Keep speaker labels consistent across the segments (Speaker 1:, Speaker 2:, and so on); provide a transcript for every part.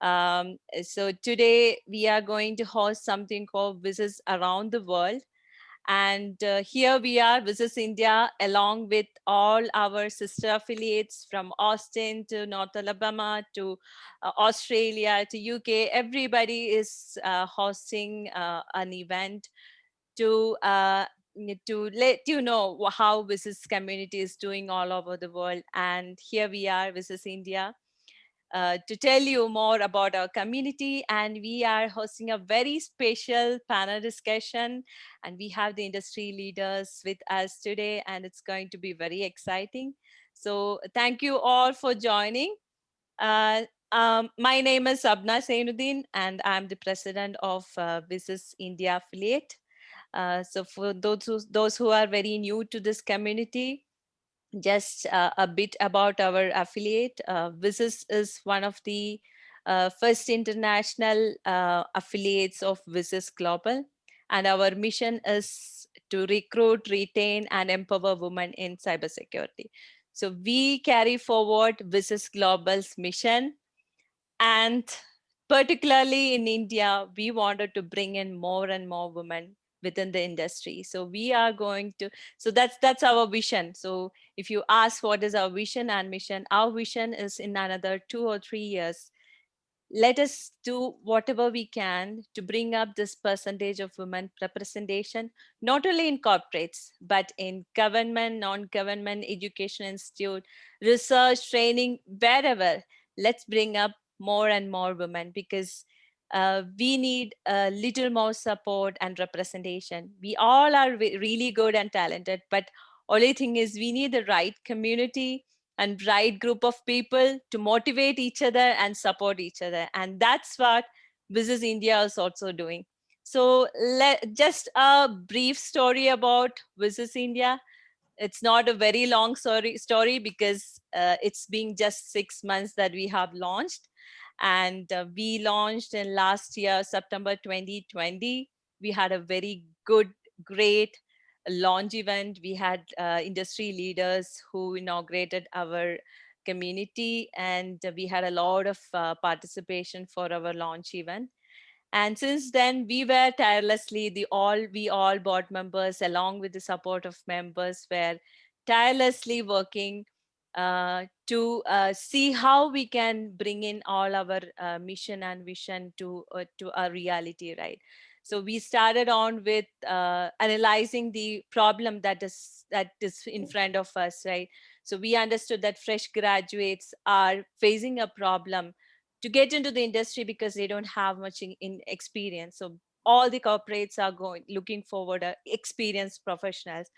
Speaker 1: So today we are going to host something called WiCyS Around the World. And here we are, WiCyS India, along with all our sister affiliates from Austin to North Alabama to Australia to UK. Everybody is hosting an event to let you know how WiCyS community is doing all over the world. And here we are, WiCyS India, to tell you more about our community. And we are hosting a very special panel discussion. And we have the industry leaders with us today, and it's going to be very exciting. So thank you all for joining. Uh, my name is Abna Sainuddin, and I'm the president of WiCyS India affiliate. So for those who are very new to this community, just a bit about our affiliate. WiCyS is one of the first international affiliates of WiCyS Global, and our mission is to recruit, retain, and empower women in cybersecurity. So we carry forward WiCyS Global's mission, and particularly in India, we wanted to bring in more and more women within the industry. So we are going to, so that's our vision. So if you ask what is our vision and mission, our vision is in another 2 or 3 years, let us do whatever we can to bring up this percentage of women representation, not only in corporates, but in government, non-government, education institute, research, training, wherever. Let's bring up more and more women, because we need a little more support and representation. We all are really good and talented, but only thing is we need the right community and right group of people to motivate each other and support each other. And that's what WiCyS India is also doing. So just a brief story about WiCyS India. It's not a very long story because it's been just 6 months that we have launched. And we launched in last year, September 2020. We had a very good, great launch event. We had industry leaders who inaugurated our community, and we had a lot of participation for our launch event. And since then, we were tirelessly, we all board members, along with the support of members, were tirelessly working to see how we can bring in all our mission and vision to a reality, right? So we started on with analyzing the problem that is in front of us, right? So we understood that fresh graduates are facing a problem to get into the industry because they don't have much in experience. So all the corporates are going looking forward experienced professionals.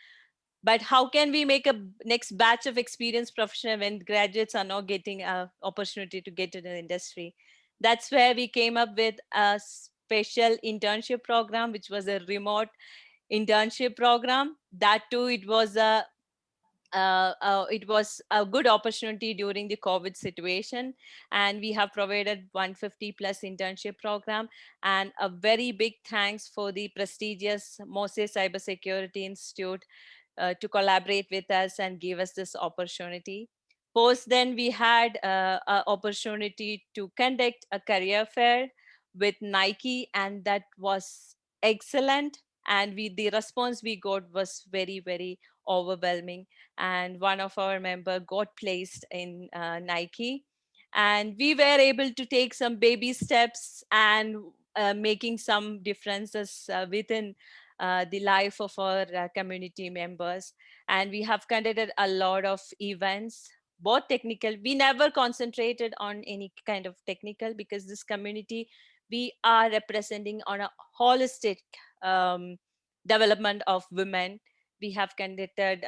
Speaker 1: But how can we make a next batch of experienced professional when graduates are not getting an opportunity to get into the industry? That's where we came up with a special internship program, which was a remote internship program. That too, it was a good opportunity during the COVID situation, and we have provided 150 plus internship program. And a very big thanks for the prestigious Moses Cybersecurity Institute to collaborate with us and give us this opportunity. Post then, we had an opportunity to conduct a career fair with Nike, and that was excellent. And the response we got was very, very overwhelming. And one of our member got placed in Nike, and we were able to take some baby steps and making some differences within the life of our community members. And we have conducted a lot of events, both technical. We never concentrated on any kind of technical, because this community, we are representing on a holistic um, development of women. We have conducted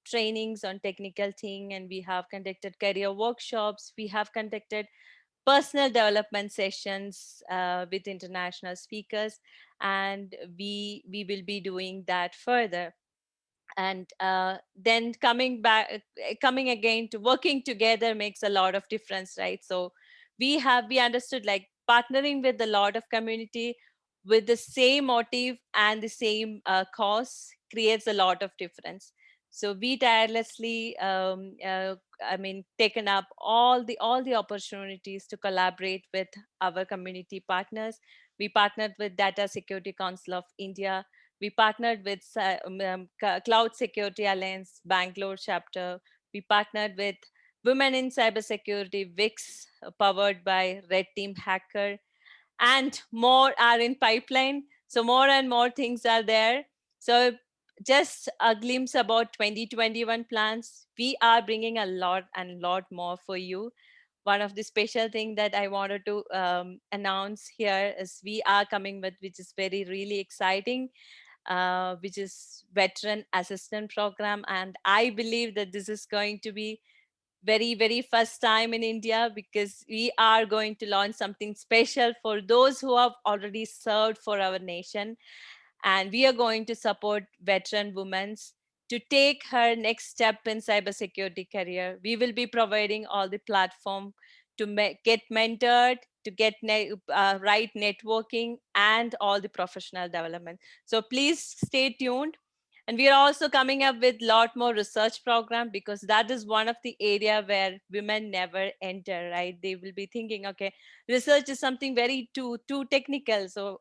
Speaker 1: trainings on technical thing, and we have conducted career workshops. We have conducted personal development sessions with international speakers, and we will be doing that further. And then coming again to working together makes a lot of difference, right? So we understood, like, partnering with a lot of community with the same motive and the same cause creates a lot of difference. So we tirelessly, taken up all the opportunities to collaborate with our community partners. We partnered with Data Security Council of India. We partnered with Cloud Security Alliance Bangalore chapter. We partnered with Women in Cybersecurity WiCyS, powered by Red Team Hacker, and more are in pipeline. So more and more things are there. So just a glimpse about 2021 plans. We are bringing a lot and lot more for you. One of the special thing that I wanted to announce here is we are coming with, which is very really exciting, which is veteran assistant program. And I believe that this is going to be very first time in India, because we are going to launch something special for those who have already served for our nation. And we are going to support veteran women to take her next step in cybersecurity career. We will be providing all the platform to get mentored, to get right networking, and all the professional development. So please stay tuned. And we are also coming up with a lot more research program, because that is one of the area where women never enter, right? They will be thinking, okay, research is something very too technical. So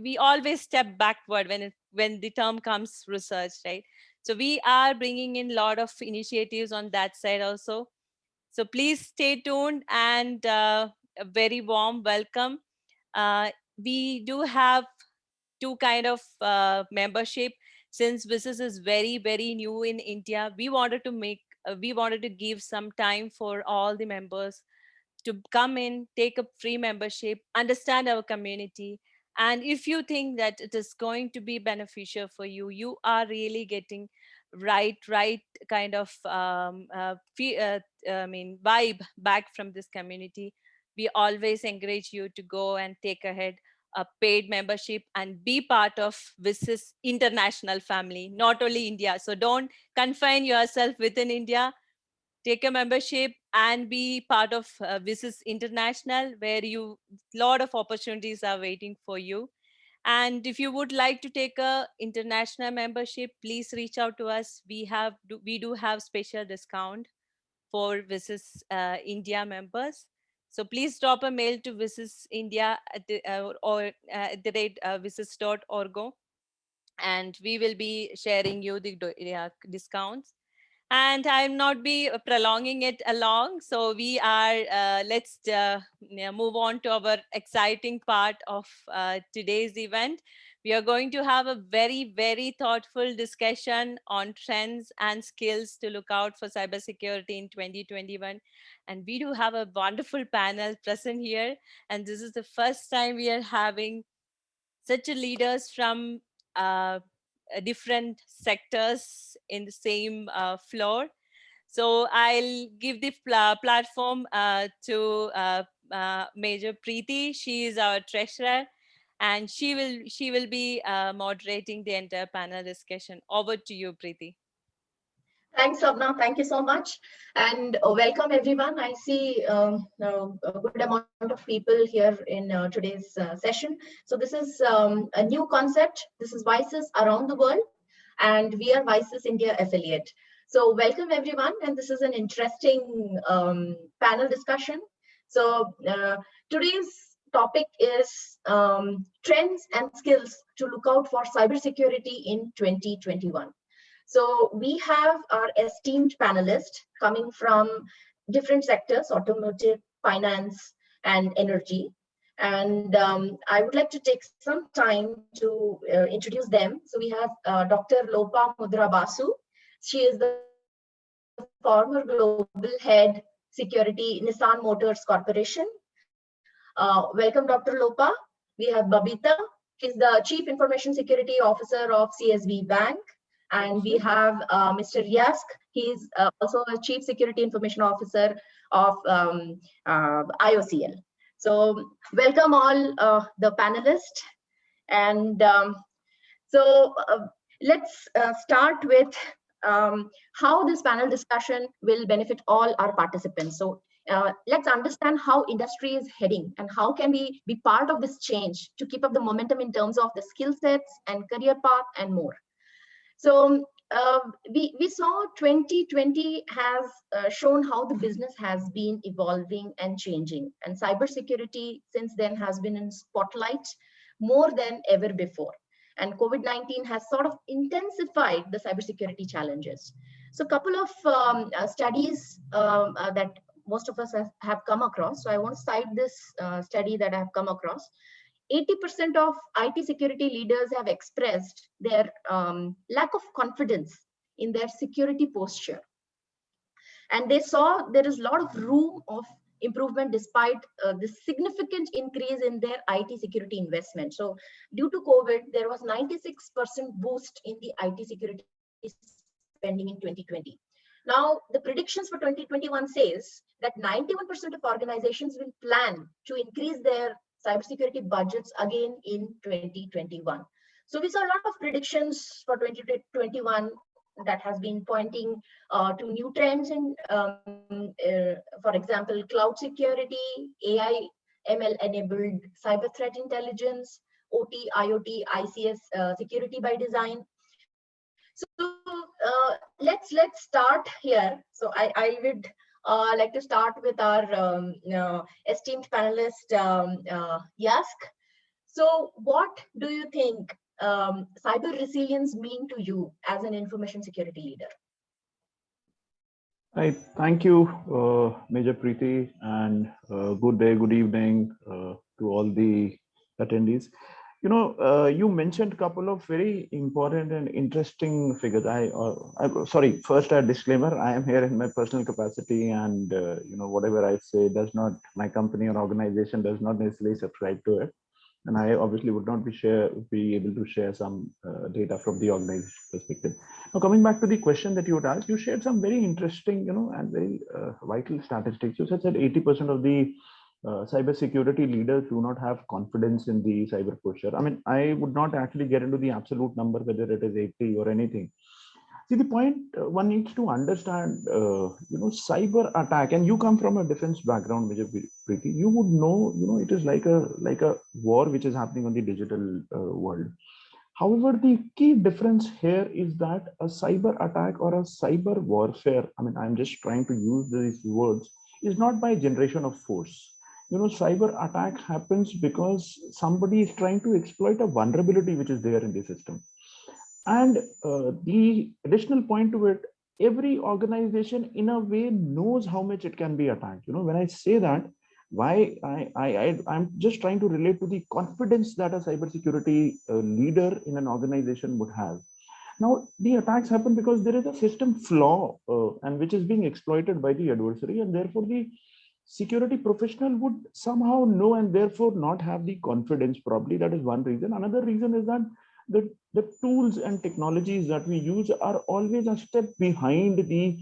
Speaker 1: we always step backward when the term comes research, right? So we are bringing in a lot of initiatives on that side also. So please stay tuned, and a very warm welcome. We do have two kind of membership. Since business is very new in India, we wanted to give some time for all the members to come in, take a free membership, understand our community. And if you think that it is going to be beneficial for you, you are really getting right kind of vibe back from this community. We always encourage you to go and take ahead a paid membership and be part of WiCyS international family, not only India. So don't confine yourself within India. Take a membership and be part of WiCyS International, where you lot of opportunities are waiting for you. And if you would like to take a international membership, please reach out to us. We do have special discount for WiCyS India members. So please drop a mail to WiCyS India at the rate WiCyS.org, and we will be sharing you the discounts. And I'm not be prolonging it along, so we are let's move on to our exciting part of today's event. We are going to have a very thoughtful discussion on trends and skills to look out for cybersecurity in 2021. And we do have a wonderful panel present here, and this is the first time we are having such a leaders from different sectors in the same floor. So I'll give the platform to Major Preeti. She is our treasurer, and she will be moderating the entire panel discussion. Over to you, Preeti.
Speaker 2: Thanks, Swapna. Thank you so much. And welcome, everyone. I see a good amount of people here in today's session. So this is a new concept. This is WiCyS Around the World, and we are WiCyS India affiliate. So welcome, everyone. And this is an interesting panel discussion. So today's topic is trends and skills to look out for cybersecurity in 2021. So we have our esteemed panelists coming from different sectors: automotive, finance, and energy. And I would like to take some time to introduce them. So we have Dr. Lopa Mudra Basu. She is the former Global Head Security, Nissan Motors Corporation. Welcome, Dr. Lopa. We have Babita. She's the Chief Information Security Officer of CSB Bank. And we have Mr. Yask. He's also a Chief Security Information Officer of IOCL. So welcome all the panelists. And let's start with how this panel discussion will benefit all our participants. So let's understand how industry is heading and how can we be part of this change to keep up the momentum in terms of the skill sets and career path and more. So we saw 2020 has shown how the business has been evolving and changing, and cybersecurity since then has been in spotlight more than ever before. And COVID-19 has sort of intensified the cybersecurity challenges. So, a couple of studies that most of us have come across. So, I want to cite this study that I have come across. 80% of IT security leaders have expressed their lack of confidence in their security posture. And they saw there is a lot of room of improvement despite the significant increase in their IT security investment. So due to COVID, there was 96% boost in the IT security spending in 2020. Now, the predictions for 2021 says that 91% of organizations will plan to increase their cybersecurity budgets again in 2021. So we saw a lot of predictions for 2021 that has been pointing to new trends in, for example, cloud security, AI, ML enabled cyber threat intelligence, OT, IoT, ICS security by design. So let's start here. So I would like to start with our esteemed panelist, Yask. So what do you think cyber resilience mean to you as an information security leader?
Speaker 3: I thank you, Major Preeti, and good day, good evening to all the attendees. You know, you mentioned a couple of very important and interesting figures. Sorry, first a disclaimer, I am here in my personal capacity, and you know, whatever I say does not, my company or organization does not necessarily subscribe to it. And I obviously would not be able to share some data from the organization perspective. Now, coming back to the question that you would ask, you shared some very interesting, you know, and very vital statistics. You said that 80% of the cybersecurity leaders do not have confidence in the cyber posture. I mean, I would not actually get into the absolute number, whether it is 80 or anything. See, the point one needs to understand, you know, cyber attack, and you come from a defense background, Major Preeti, you would know, you know, it is like a war which is happening on the digital world. However, the key difference here is that a cyber attack or a cyber warfare, I mean, I'm just trying to use these words, is not by generation of force. You know, cyber attack happens because somebody is trying to exploit a vulnerability which is there in the system. And the additional point to it, every organization in a way knows how much it can be attacked. You know, when I say that, why I'm just trying to relate to the confidence that a cybersecurity leader in an organization would have. Now, the attacks happen because there is a system flaw and which is being exploited by the adversary, and therefore the security professional would somehow know and therefore not have the confidence. Probably that is one reason. Another reason is that the tools and technologies that we use are always a step behind the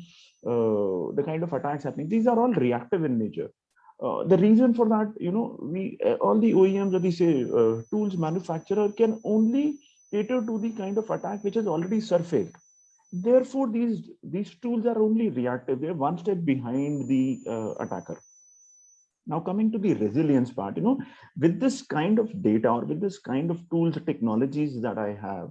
Speaker 3: kind of attacks happening. These are all reactive in nature. The reason for that, you know, all the OEMs or the say tools manufacturer can only cater to the kind of attack which is already surfaced. Therefore, these tools are only reactive. They're one step behind the attacker. Now, coming to the resilience part, you know, with this kind of data or with this kind of tools, technologies that I have,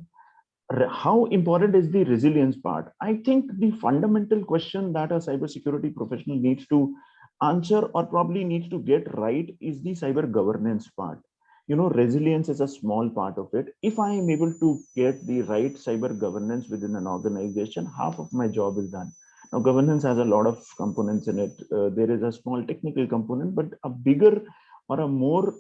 Speaker 3: how important is the resilience part? I think the fundamental question that a cybersecurity professional needs to answer or probably needs to get right is the cyber governance part. You know, resilience is a small part of it. If I am able to get the right cyber governance within an organization, half of my job is done. Now, governance has a lot of components in it. There is a small technical component, but a bigger or a more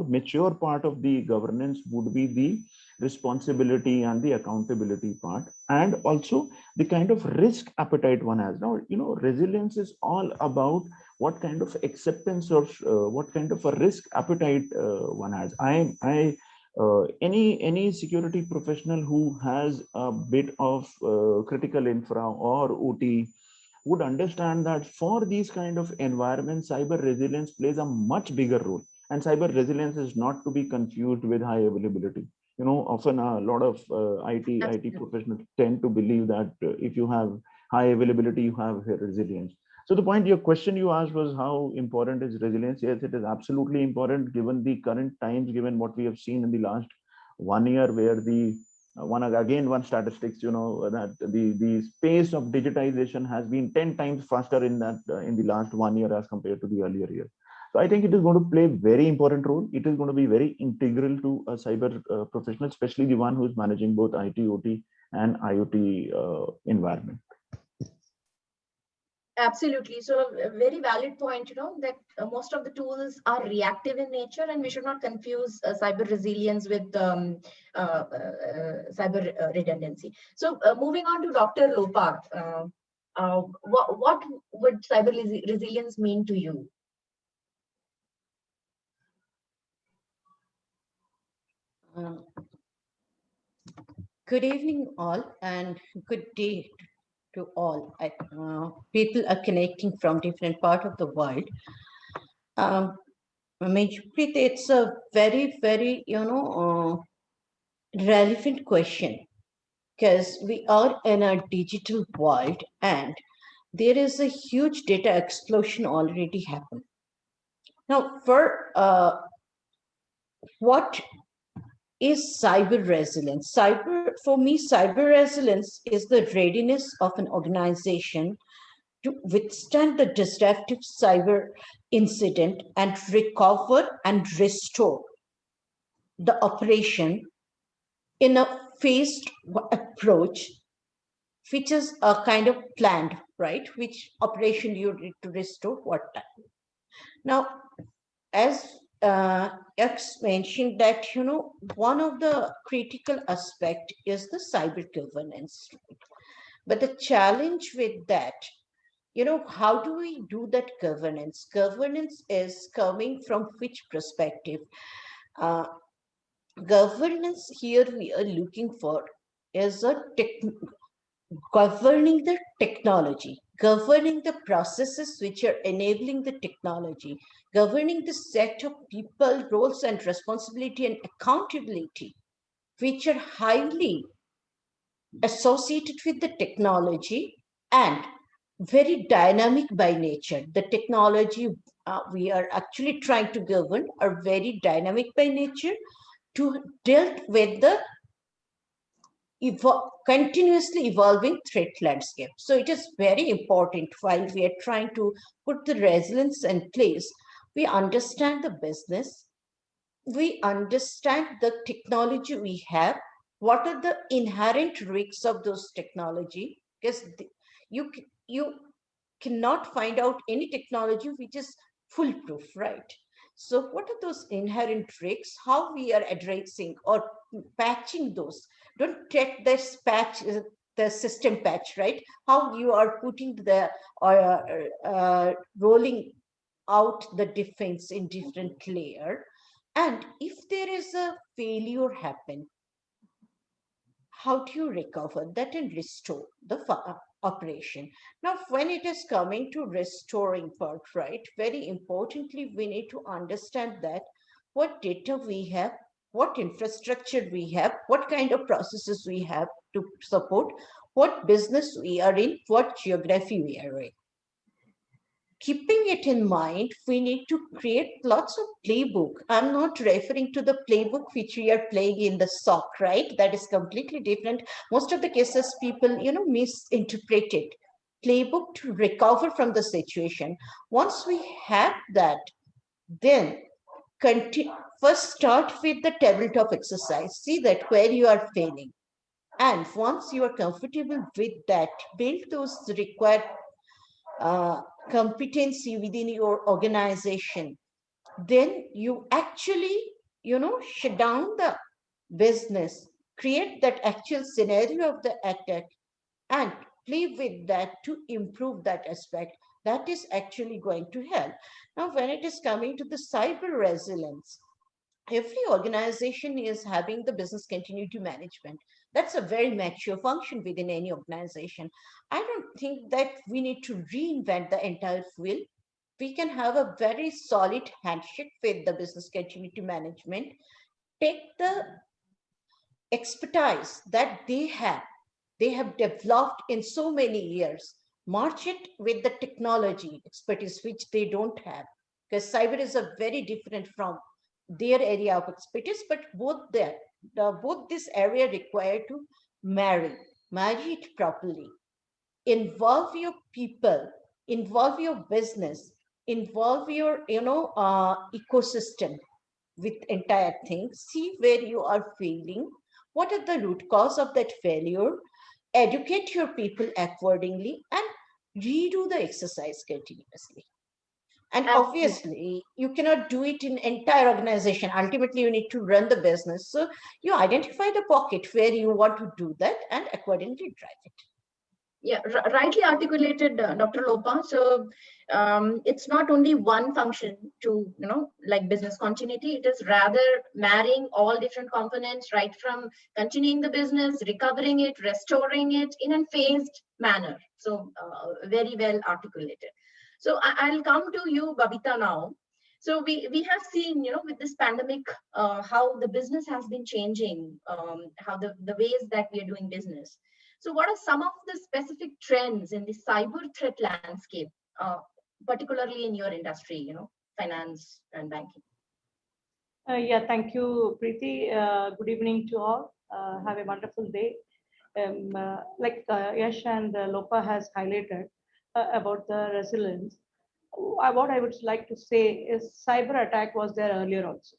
Speaker 3: mature part of the governance would be the responsibility and the accountability part, and also the kind of risk appetite one has. Now, you know, resilience is all about what kind of acceptance or what kind of a risk appetite one has. Any security professional who has a bit of critical infra or OT would understand that for these kind of environments, cyber resilience plays a much bigger role. And cyber resilience is not to be confused with high availability. You know, often a lot of IT professionals tend to believe that if you have high availability, you have resilience. So the point, your question you asked was how important is resilience? Yes, it is absolutely important given the current times, given what we have seen in the last 1 year, where the one statistics, that the pace of digitization has been 10 times faster in the last 1 year as compared to the earlier year. So I think it is going to play very important role. It is going to be very integral to a cyber professional, especially the one who is managing both IT, OT, and IoT environment.
Speaker 2: Absolutely. So a very valid point, that most of the tools are reactive in nature, and we should not confuse cyber resilience with cyber redundancy. So moving on to Dr. Lopa, what would cyber resilience mean to you?
Speaker 4: Good evening, all, and good day to all. People are connecting from different part of the world. Preet, it's a very, very, relevant question, because we are in a digital world and there is a huge data explosion already happened. Now, for what is cyber resilience? For me, cyber resilience is the readiness of an organization to withstand the disruptive cyber incident and recover and restore the operation in a phased approach, which is a kind of planned, right? Which operation you need to restore what time. Now, as X mentioned that, one of the critical aspect is the cyber governance. But the challenge with that, how do we do that governance? Governance is coming from which perspective? Governance here we are looking for is governing the technology, governing the processes which are enabling the technology, governing the set of people, roles and responsibility and accountability, which are highly associated with the technology and very dynamic by nature. The technology we are actually trying to govern are very dynamic by nature to deal with the continuously evolving threat landscape. So it is very important while we are trying to put the resilience in place, we understand the business, we understand the technology we have, what are the inherent risks of those technology, because you cannot find out any technology which is foolproof, right? So what are those inherent risks, how we are addressing or patching those? Don't take this patch, the system patch, right? How you are putting the rolling out the defense in different layer. And if there is a failure happen, how do you recover that and restore the operation? Now, when it is coming to restoring part, right, very importantly, we need to understand that what data we have, what infrastructure we have, what kind of processes we have to support, what business we are in, what geography we are in. Keeping it in mind, we need to create lots of playbook. I'm not referring to the playbook which we are playing in the SOC, right? That is completely different. Most of the cases people, misinterpret it. Playbook to recover from the situation. Once we have that, then first start with the tabletop exercise. See that where you are failing. And once you are comfortable with that, build those required competency within your organization, then you actually, shut down the business, create that actual scenario of the attack, and play with that to improve that aspect. That is actually going to help. Now, when it is coming to the cyber resilience, every organization is having the business continuity management. That's a very mature function within any organization. I don't think that we need to reinvent the entire wheel. We can have a very solid handshake with the business continuity management, take the expertise that they have developed in so many years, march it with the technology expertise which they don't have, because cyber is a very different from their area of expertise, but both there both this area require to marry it properly, involve your people, involve your business, involve your ecosystem with entire thing. See where you are failing, what are the root cause of that failure, educate your people accordingly, and redo the exercise continuously. And
Speaker 2: Absolutely.
Speaker 4: obviously you cannot do it in entire organization. Ultimately you need to run the business, so you identify the pocket where you want to do that and accordingly drive it.
Speaker 2: Yeah, rightly articulated, Dr. Lopa. So it's not only one function to, like business continuity. It is rather marrying all different components, right from continuing the business, recovering it, restoring it in a phased manner. So very well articulated. So I'll come to you, Babita, now. So we have seen, with this pandemic, how the business has been changing, how the ways that we are doing business. So what are some of the specific trends in the cyber threat landscape, particularly in your industry, finance and banking?
Speaker 5: Yeah, thank you, Preeti. Good evening to all. Have a wonderful day. Like Yash and Lopa has highlighted about the resilience, what I would like to say is cyber attack was there earlier also.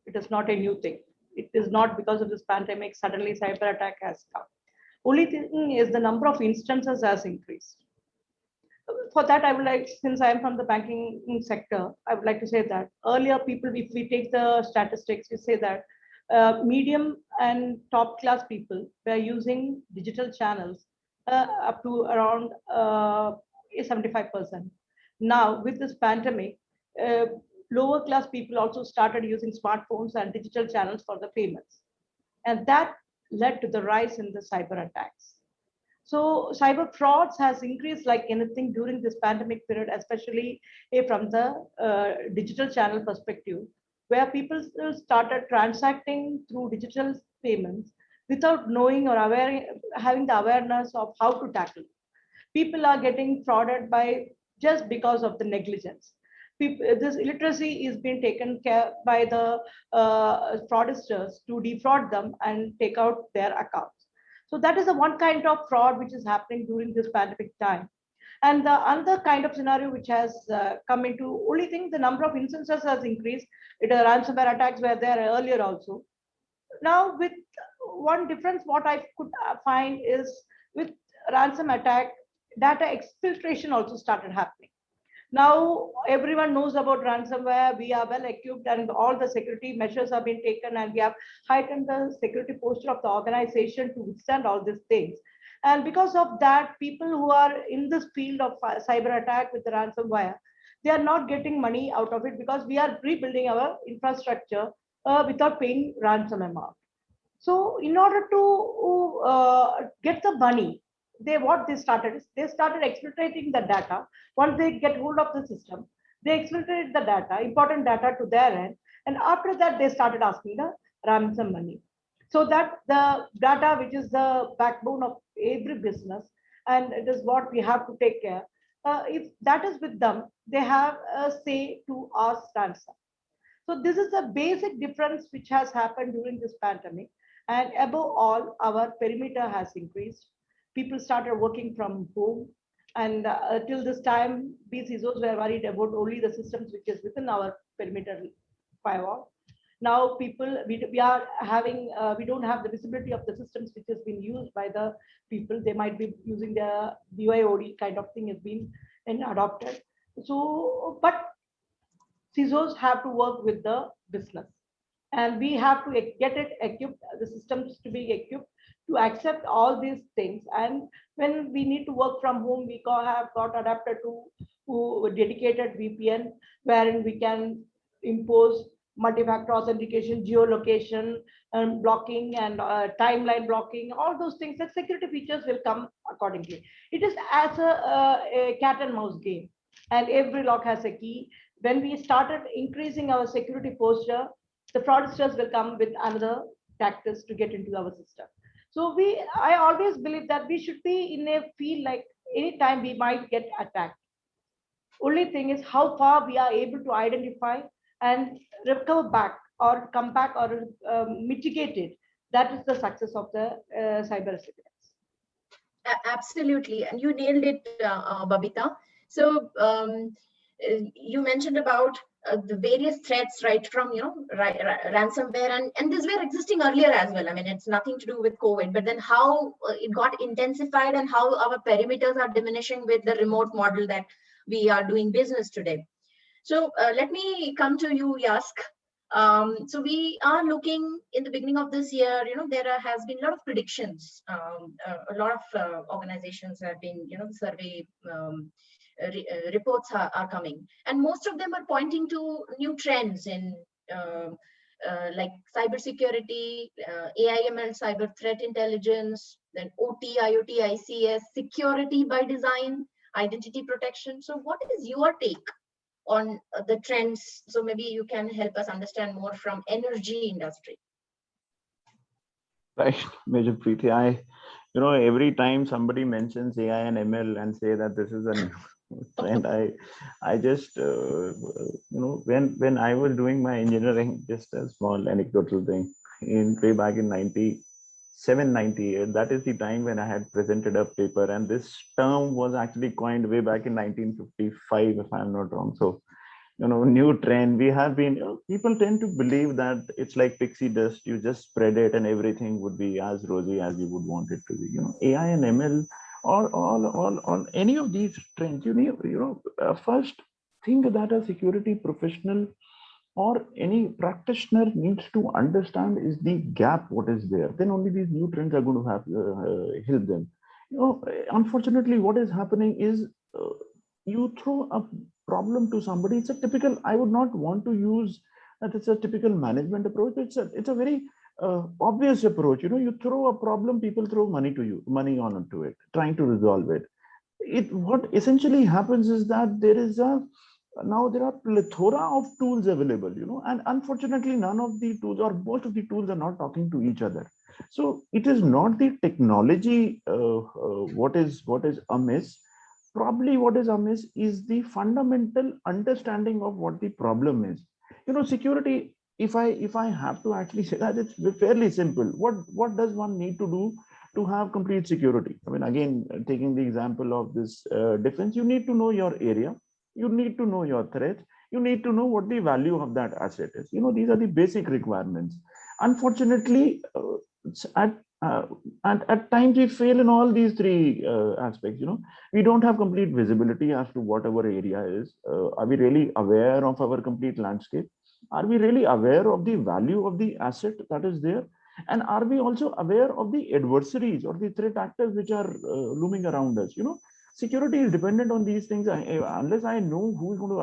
Speaker 5: It is not a new thing. It is not because of this pandemic, suddenly cyber attack has come. Only thing is the number of instances has increased. For that, I would like, since I am from the banking sector, I would like to say that earlier people, if we take the statistics, we say that medium and top class people were using digital channels up to around 75%. Now, with this pandemic, uh, lower class people also started using smartphones and digital channels for the payments. And that led to the rise in the cyber attacks. So cyber frauds has increased like anything during this pandemic period, especially from the digital channel perspective, where people still started transacting through digital payments without knowing or aware, having the awareness of how to tackle. People are getting frauded by just because of the negligence. This illiteracy is being taken care by the fraudsters to defraud them and take out their accounts. So that is the one kind of fraud which is happening during this pandemic time. And the other kind of scenario which has come into, only thing, the number of instances has increased. It ransomware attacks were there earlier also. Now with one difference, what I could find is with ransom attack, data exfiltration also started happening. Now everyone knows about ransomware. We are well equipped and all the security measures have been taken, and we have heightened the security posture of the organization to withstand all these things. And because of that, people who are in this field of cyber attack with the ransomware, they are not getting money out of it because we are rebuilding our infrastructure without paying ransom amount. So in order to get the money, what they started is they started exploiting the data. Once they get hold of the system, they exploited the data, important data to their end, and after that they started asking the ransom money. So that the data, which is the backbone of every business, and it is what we have to take care. If that is with them, they have a say to ask ransom. So this is a basic difference which has happened during this pandemic. And above all, our perimeter has increased. People started working from home. And till this time, we CISOs were worried about only the systems which is within our perimeter firewall. Now people, we are having, we don't have the visibility of the systems which has been used by the people. They might be using the BYOD kind of thing has been adopted. So, but CISOs have to work with the business, and we have to get it equipped, the systems to be equipped to accept all these things. And when we need to work from home, we have got adapted to dedicated VPN, wherein we can impose multi-factor authentication, geolocation, blocking, and timeline blocking. All those things, the security features will come accordingly. It is as a cat and mouse game, and every lock has a key. When we started increasing our security posture, the fraudsters will come with another tactics to get into our system. So I always believe that we should be in a field like anytime we might get attacked. Only thing is how far we are able to identify and recover back or come back or mitigate it That is the success of the cyber resilience.
Speaker 2: Absolutely, and you nailed it, Babita. So you mentioned about the various threats, right from ransomware, and these were existing earlier as well. I mean, it's nothing to do with COVID, but then how it got intensified and how our perimeters are diminishing with the remote model that we are doing business today. So let me come to you, Yask. So we are looking in the beginning of this year, there has been a lot of predictions. A lot of organizations have been, survey reports are coming. And most of them are pointing to new trends in like cybersecurity, AI/ML, cyber threat intelligence, then OT, IoT, ICS, security by design, identity protection. So what is your take on the trends? So maybe you can help us understand more from energy industry.
Speaker 3: Right, Major Preeti. Every time somebody mentions AI and ML and say that this is a new trend, I just, when I was doing my engineering, just a small anecdotal thing, way back in 97, 98, that is the time when I had presented a paper, and this term was actually coined way back in 1955, if I'm not wrong. So, new trend, we have been, people tend to believe that it's like pixie dust, you just spread it and everything would be as rosy as you would want it to be. AI and ML or all any of these trends, first thing that a security professional or any practitioner needs to understand is the gap what is there. Then only these new trends are going to have help them. Unfortunately, what is happening is you throw a problem to somebody. It's a typical, I would not want to use that it's a typical management approach. It's a very obvious approach. You throw a problem, people throw money onto it, trying to resolve it. What essentially happens is that now there are plethora of tools available, and unfortunately none of the tools or most of the tools are not talking to each other. So it is not the technology what is amiss. Probably what is amiss is the fundamental understanding of what the problem is. Security, if I have to actually say that, it's fairly simple. What does one need to do to have complete security? I mean, again, taking the example of this defense, you need to know your area, you need to know your threat, you need to know what the value of that asset is. These are the basic requirements. Unfortunately, at and at times we fail in all these three aspects. We don't have complete visibility as to what our area is. Are we really aware of our complete landscape? Are we really aware of the value of the asset that is there? And are we also aware of the adversaries or the threat actors which are looming around us? Security is dependent on these things. Unless I know who is going to,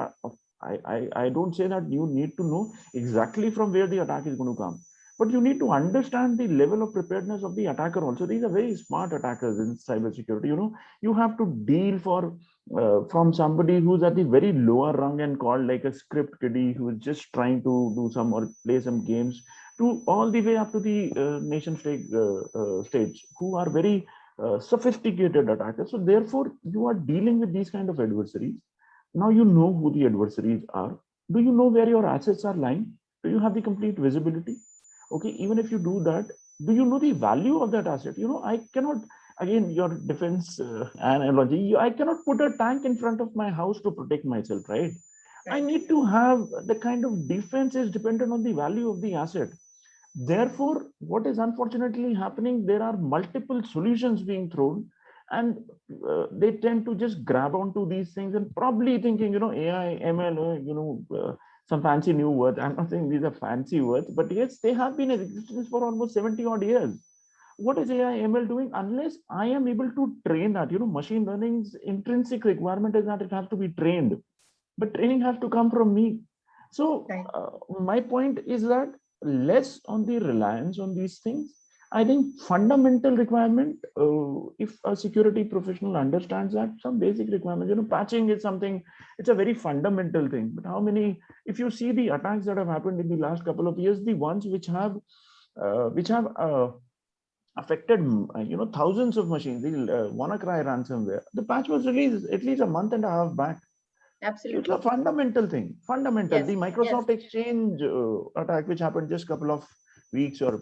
Speaker 3: I don't say that you need to know exactly from where the attack is going to come, but you need to understand the level of preparedness of the attacker also. These are very smart attackers in cybersecurity. You have to deal from somebody who's at the very lower rung and called like a script kiddie who is just trying to do some or play some games, to all the way up to the nation state states who are very sophisticated attackers. So therefore, you are dealing with these kind of adversaries. Now you know who the adversaries are. Do you know where your assets are lying? Do you have the complete visibility? Okay, even if you do that, do you know the value of that asset? I cannot, again, your defense analogy, I cannot put a tank in front of my house to protect myself, right? I need to have the kind of defense is dependent on the value of the asset. Therefore, what is unfortunately happening, there are multiple solutions being thrown, and they tend to just grab onto these things and probably thinking, AI, ML, some fancy new words. I'm not saying these are fancy words, but yes, they have been in existence for almost 70 odd years. What is AI, ML doing? Unless I am able to train that, machine learning's intrinsic requirement is that it has to be trained, but training has to come from me. So my point is that less on the reliance on these things. I think fundamental requirement, if a security professional understands that, some basic requirements, patching is something, it's a very fundamental thing. But how many, if you see the attacks that have happened in the last couple of years, the ones which have affected, thousands of machines, the WannaCry ransomware, the patch was released at least a month and a half back.
Speaker 2: Absolutely.
Speaker 3: It's a fundamental thing. Fundamental. Yes. The Microsoft Exchange attack, which happened just a couple of weeks or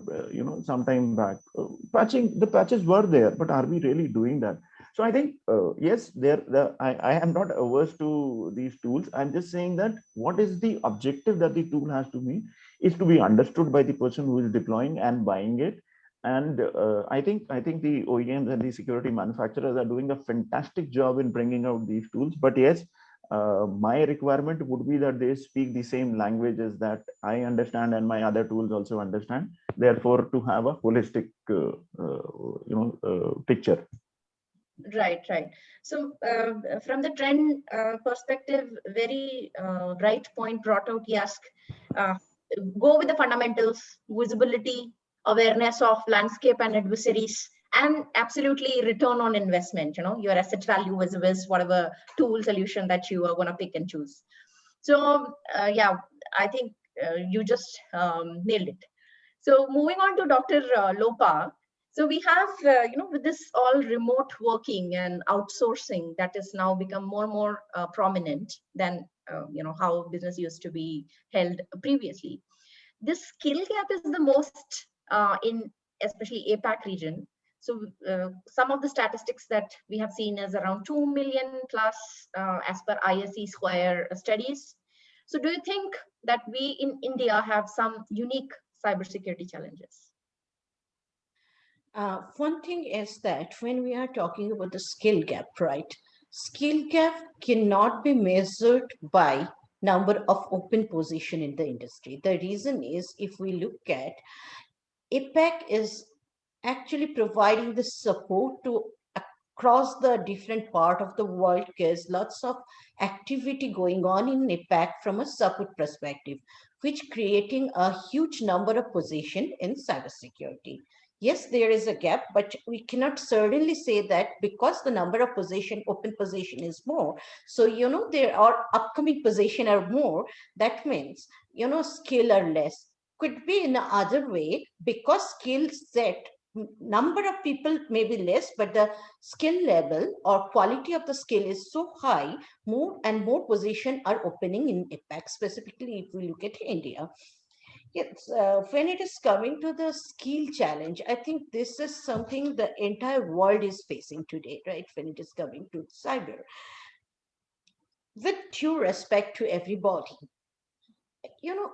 Speaker 3: some time back. The patches were there, but are we really doing that? So I think yes, I am not averse to these tools. I'm just saying that what is the objective that the tool has to be is to be understood by the person who is deploying and buying it. And I think the OEMs and the security manufacturers are doing a fantastic job in bringing out these tools. But yes, my requirement would be that they speak the same languages that I understand and my other tools also understand. Therefore, to have a holistic, picture.
Speaker 2: Right, right. So from the trend perspective, very right point brought out, Yask. Uh, go with the fundamentals, visibility, awareness of landscape and adversaries, and absolutely return on investment, your asset value vis whatever tool solution that you are going to pick and choose. So yeah, I think you just nailed it. So moving on to Dr. Lopa. So we have, with this all remote working and outsourcing that is now become more and more prominent than, how business used to be held previously. This skill gap is the most in especially APAC region. So some of the statistics that we have seen is around 2 million plus as per ISE Square studies. So do you think that we in India have some unique cybersecurity challenges?
Speaker 4: One thing is that when we are talking about the skill gap, right? Skill gap cannot be measured by number of open position in the industry. The reason is if we look at APAC is actually providing the support to across the different part of the world because lots of activity going on in APAC from a support perspective, which creating a huge number of position in cybersecurity. Yes, there is a gap, but we cannot certainly say that because the number of position, open position is more. So, there are upcoming position are more. That means, skill are less. Could be in another way because skill set number of people may be less, but the skill level or quality of the skill is so high, more and more positions are opening in APAC, specifically if we look at India. Yes, when it is coming to the skill challenge, I think this is something the entire world is facing today, right? When it is coming to cyber. With due respect to everybody,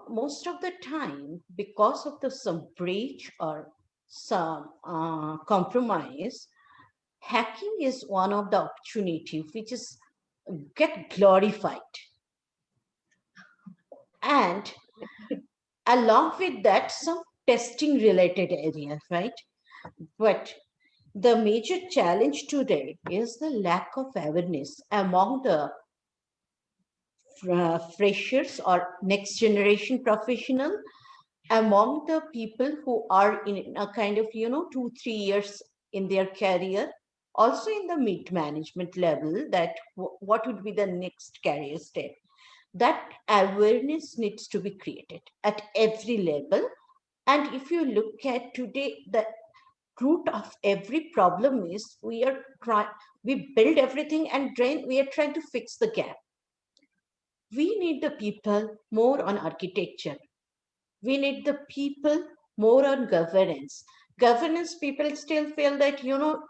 Speaker 4: most of the time, because of some breach or some compromise, hacking is one of the opportunity which is get glorified. And along with that, some testing related areas, right? But the major challenge today is the lack of awareness among the freshers or next generation professional, among the people who are in a kind of 2-3 years in their career, also in the mid management level, that what would be the next career step. That awareness needs to be created at every level. And if you look at today, the root of every problem is we build everything and then we are trying to fix the gap. We need the people more on architecture. We need the people more on governance. Governance people still feel that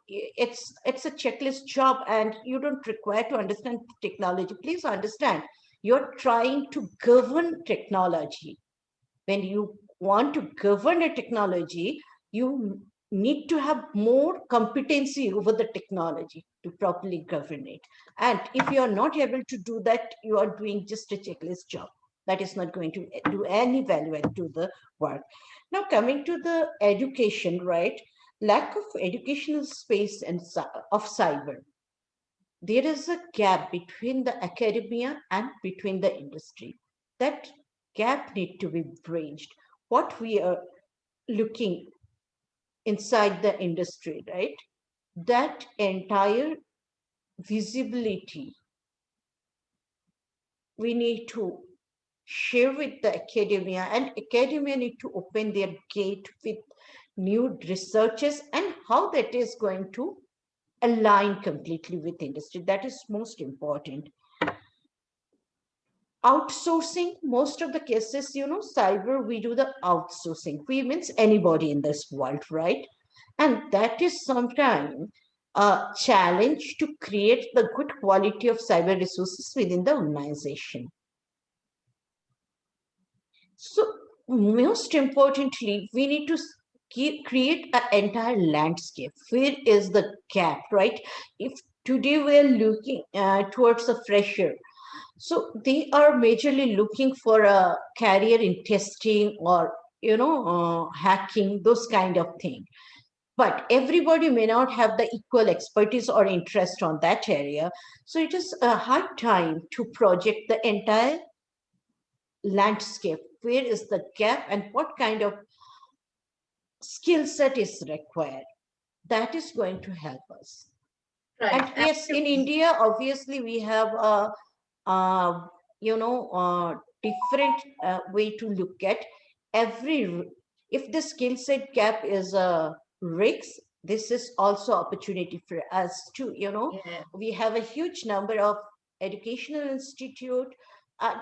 Speaker 4: it's a checklist job and you don't require to understand technology. Please understand, you're trying to govern technology. When you want to govern a technology, you need to have more competency over the technology to properly govern it. And if you are not able to do that, you are doing just a checklist job. That is not going to do any value add to the work. Now, coming to the education, right? Lack of educational space and of cyber. There is a gap between the academia and between the industry. That gap need to be bridged. What we are looking inside the industry, right? That entire visibility we need to share with the academia, and academia need to open their gate with new researches and how that is going to align completely with industry. That is most important. outsourcing, most of the cases, cyber, we do the outsourcing. We means anybody in this world, right? And that is sometimes a challenge to create the good quality of cyber resources within the organization. So most importantly, we need to create an entire landscape. Where is the gap, right? If today we're looking towards a fresher, so they are majorly looking for a career in testing or hacking, those kind of thing. But everybody may not have the equal expertise or interest on that area. So it is a hard time to project the entire landscape. Where is the gap and what kind of skill set is required? That is going to help us.
Speaker 2: Right.
Speaker 4: And yes, in India, obviously, we have a different way to look at every. If the skill set gap is a risk, this is also opportunity for us too.
Speaker 2: Yeah.
Speaker 4: We have a huge number of educational institute. Uh,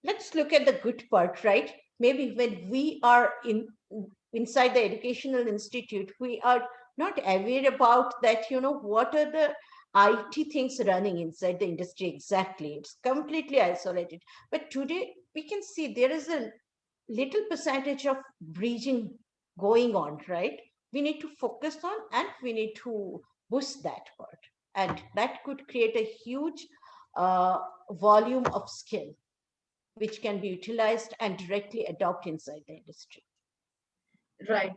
Speaker 4: let's look at the good part, right? Maybe when we are inside the educational institute, we are not aware about that, what are the IT things running inside the industry exactly. It's completely isolated. But today we can see there is a little percentage of breaching going on, right? We need to focus on and we need to boost that part. And that could create a huge volume of skill which can be utilized and directly adopt inside the industry.
Speaker 2: Right.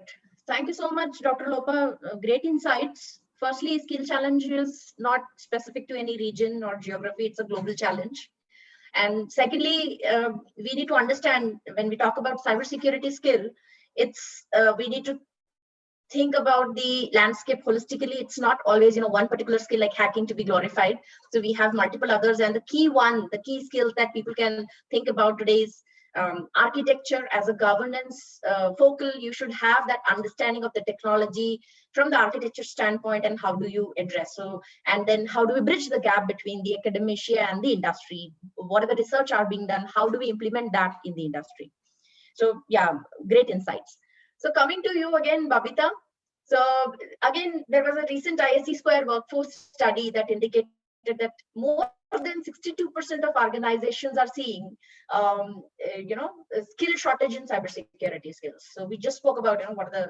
Speaker 2: Thank you so much, Dr. Lopa. Great insights. Firstly, skill challenge is not specific to any region or geography. It's a global challenge. And secondly, we need to understand when we talk about cybersecurity skill, we need to think about the landscape holistically. It's not always one particular skill like hacking to be glorified. So we have multiple others, and the key skills that people can think about today is architecture as a governance focal. You should have that understanding of the technology from the architecture standpoint, and how do you address and then how do we bridge the gap between the academia and the industry? What are the research are being done? How do we implement that in the industry? So yeah, great insights. So coming to you again, Babita. So again, there was a recent ISC Square workforce study that indicated that more than 62% of organizations are seeing, skill shortage in cybersecurity skills. So we just spoke about, what are the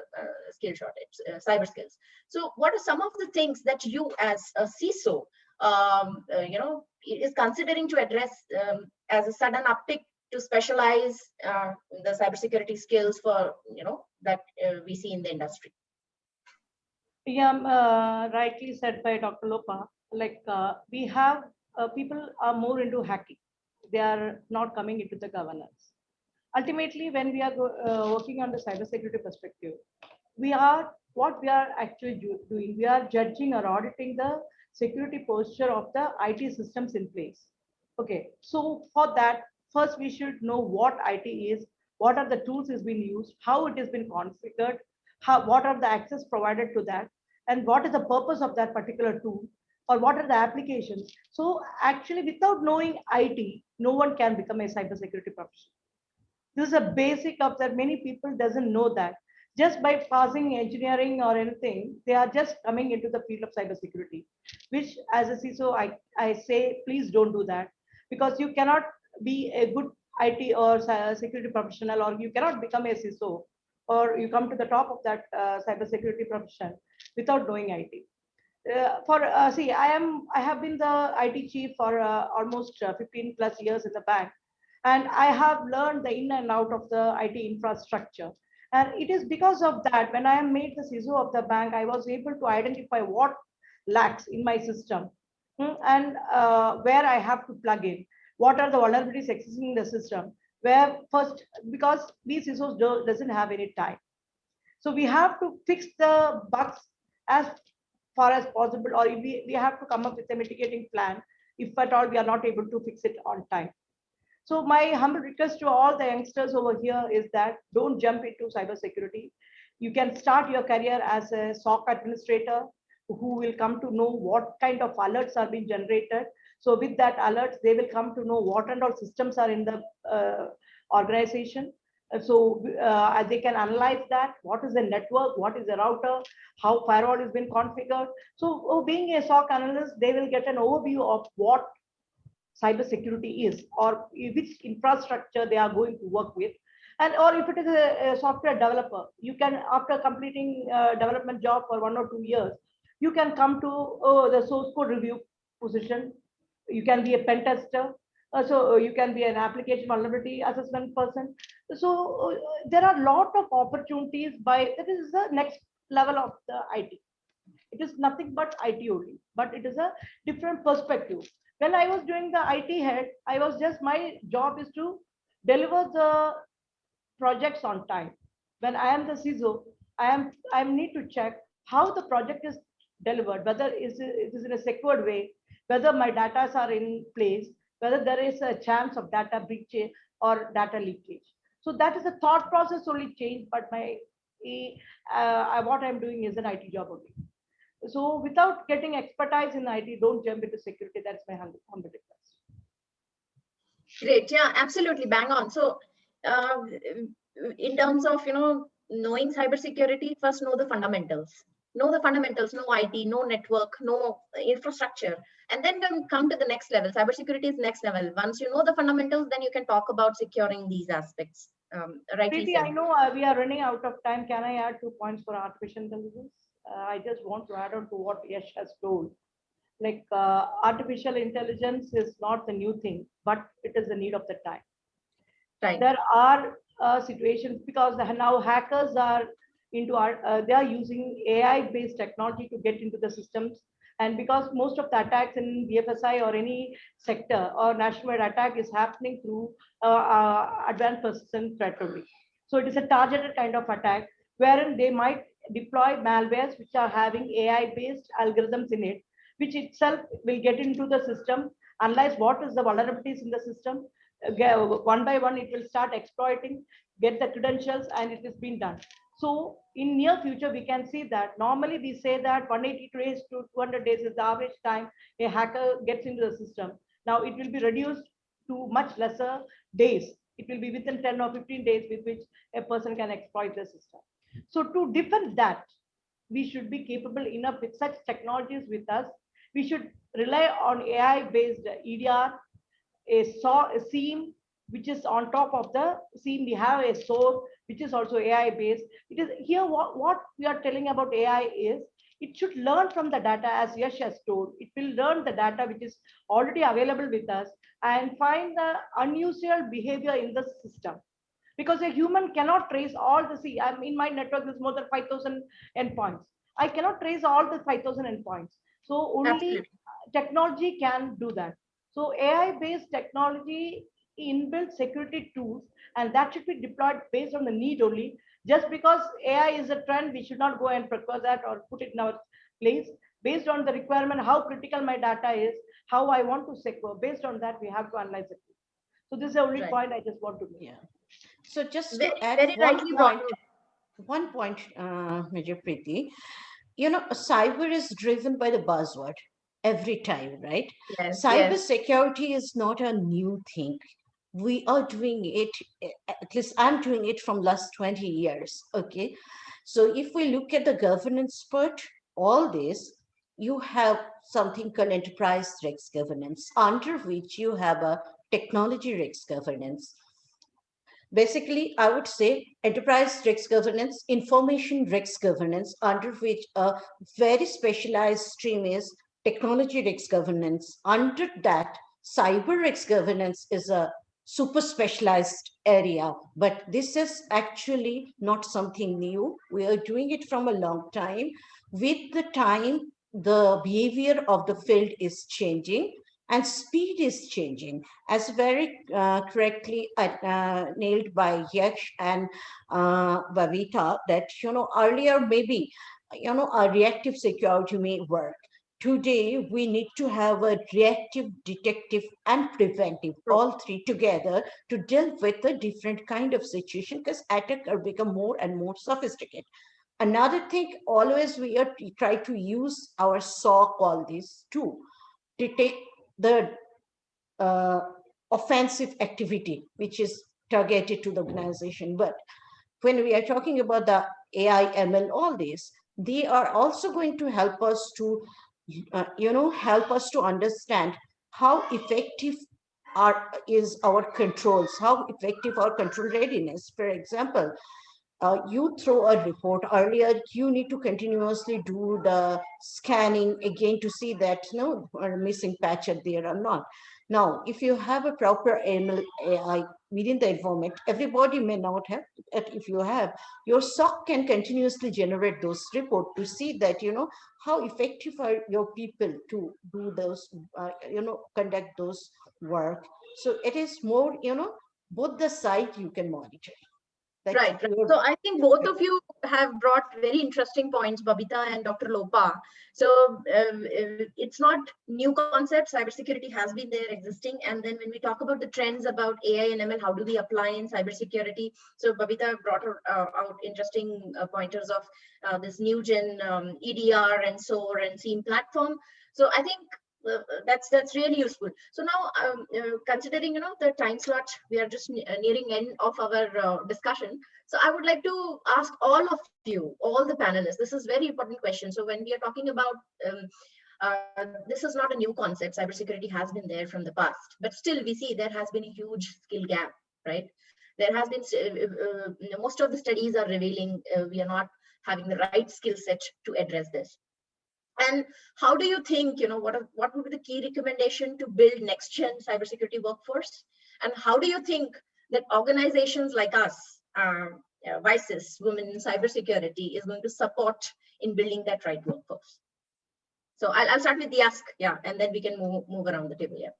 Speaker 2: skill shortage, cyber skills. So what are some of the things that you as a CISO, is considering to address as a sudden uptick to specialize the cybersecurity skills for, that we see in the industry?
Speaker 5: Yeah, rightly said by Dr. Lopa. Like we have people are more into hacking. They are not coming into the governance. Ultimately, when we are working on the cybersecurity perspective, what we are actually doing. We are judging or auditing the security posture of the IT systems in place. Okay, so for that, first we should know what IT is, what are the tools is being used, how it has been configured, what are the access provided to that, and what is the purpose of that particular tool, or what are the applications. So actually, without knowing IT, no one can become a cybersecurity professional. This is a basic of that. Many people doesn't know that. Just by passing engineering or anything, they are just coming into the field of cybersecurity, which as a CISO, I say, please don't do that, because you cannot be a good IT or security professional, or you cannot become a CISO, or you come to the top of that cybersecurity profession without knowing IT. See, I have been the IT chief for almost 15 plus years in the bank, and I have learned the in and out of the IT infrastructure. And it is because of that, when I am made the CISO of the bank, I was able to identify what lacks in my system, and where I have to plug in. What are the vulnerabilities existing in the system? Where first, because these CISOs doesn't have any time, so we have to fix the bugs as far as possible, or we have to come up with a mitigating plan if at all we are not able to fix it on time. So my humble request to all the youngsters over here is that don't jump into cybersecurity. You can start your career as a SOC administrator who will come to know what kind of alerts are being generated. So with that alerts, they will come to know what and all systems are in the organization. So they can analyze that, what is the network, what is the router, how firewall has been configured. So being a SOC analyst, they will get an overview of what cybersecurity is, or which infrastructure they are going to work with. And or if it is a software developer, you can, after completing a development job for 1 or 2 years, you can come to the source code review position. You can be a pen tester. So you can be an application vulnerability assessment person. So there are a lot of opportunities. That is the next level of the IT. It is nothing but IT only, but it is a different perspective. When I was doing the IT head, I was just, my job is to deliver the projects on time. When I am the CISO, I need to check how the project is delivered, whether it is in a secured way, whether my data are in place, whether there is a chance of data breach or data leakage. So that is the thought process only changed, but my what I'm doing is an IT job only. So without getting expertise in IT, don't jump into security. That's my humble request.
Speaker 2: Great. Yeah, absolutely. Bang on. So in terms of, knowing cybersecurity, first know the fundamentals. Know the fundamentals, know IT, know network, know infrastructure, and then come to the next level. Cybersecurity is next level. Once you know the fundamentals, then you can talk about securing these aspects. Rightly
Speaker 5: Preeti,
Speaker 2: said.
Speaker 5: I know we are running out of time. Can I add 2 points for artificial intelligence? I just want to add on to what Yash has told. Like artificial intelligence is not the new thing, but it is the need of the time.
Speaker 2: Right.
Speaker 5: There are situations, because now hackers are into they are using AI based technology to get into the systems. And because most of the attacks in BFSI or any sector or nationwide attack is happening through advanced persistent threat only. So it is a targeted kind of attack wherein they might deploy malwares which are having AI based algorithms in it, which itself will get into the system, analyze what is the vulnerabilities in the system. One by one, it will start exploiting, get the credentials, and it is being done. So in near future, we can see that normally we say that 180 days to 200 days is the average time a hacker gets into the system. Now it will be reduced to much lesser days. It will be within 10 or 15 days with which a person can exploit the system. So to defend that, we should be capable enough with such technologies with us. We should rely on AI-based EDR, a SIEM, which is on top of the SIEM. We have a SOAR, which is also AI based. It is here what we are telling about AI is it should learn from the data, as Yash has told. It will learn the data which is already available with us and find the unusual behavior in the system. Because a human cannot trace all the, see, I'm in my network, there's more than 5,000 endpoints. I cannot trace all the 5,000 endpoints. So only
Speaker 2: Absolutely.
Speaker 5: technology can do that. So AI-based technology inbuilt security tools, and that should be deployed based on the need only. Just because AI is a trend, we should not go and procure that or put it in our place. Based on the requirement, how critical my data is, how I want to secure. Based on that, we have to analyze it. So this is the only
Speaker 2: Right.
Speaker 5: point I just want to make.
Speaker 4: Yeah. So just to
Speaker 2: Very,
Speaker 4: add
Speaker 2: very rightly brought out.
Speaker 4: one point, Major Preeti, cyber is driven by the buzzword every time, right?
Speaker 2: Yes,
Speaker 4: Cyber
Speaker 2: yes.
Speaker 4: security is not a new thing. We are doing it, at least I'm doing it from last 20 years, okay? So if we look at the governance part, all this, you have something called enterprise risk governance, under which you have a technology risk governance. Basically, I would say enterprise risk governance, information risk governance, under which a very specialized stream is technology risk governance. Under that, cyber risk governance is a super specialized area, but this is actually not something new. We are doing it from a long time. With the time, the behavior of the field is changing and speed is changing, as very correctly nailed by Yash and Bhavita, that earlier maybe a reactive security may work. Today we need to have a reactive, detective, and preventive, all three together, to deal with a different kind of situation, because attacks are become more and more sophisticated. Another thing, always we try to use our SOC, all these too, detect the offensive activity which is targeted to the organization. But when we are talking about the AI, ML, all these, they are also going to help us to, help us to understand how effective is our controls, how effective our control readiness. For example, you throw a report earlier, you need to continuously do the scanning again to see that no missing patch are there or not. Now, if you have a proper ML AI within the environment, everybody may not have, but if you have, your SOC can continuously generate those reports to see that, how effective are your people to do those, conduct those work. So it is more, both the side you can monitor.
Speaker 2: Right, right. So I think both of you have brought very interesting points, Babita and Dr. Lopa. So it's not new concept. Cybersecurity has been there existing. And then when we talk about the trends about AI and ML, how do we apply in cybersecurity? So Babita brought out interesting pointers of this new gen EDR and SOAR and SIEM platform. So I think that's really useful. So now considering the time slot, we are just nearing end of our discussion. So I would like to ask all of you, all the panelists, this is very important question. So when we are talking about this is not a new concept. Cybersecurity has been there from the past, but still we see there has been a huge skill gap, right? There has been most of the studies are revealing we are not having the right skill set to address this. And how do you think, what would be the key recommendation to build next gen cybersecurity workforce? And how do you think that organizations like us, WiCyS, Women in Cybersecurity, is going to support in building that right workforce? So I'll start with the ask, yeah, and then we can move around the table, yeah.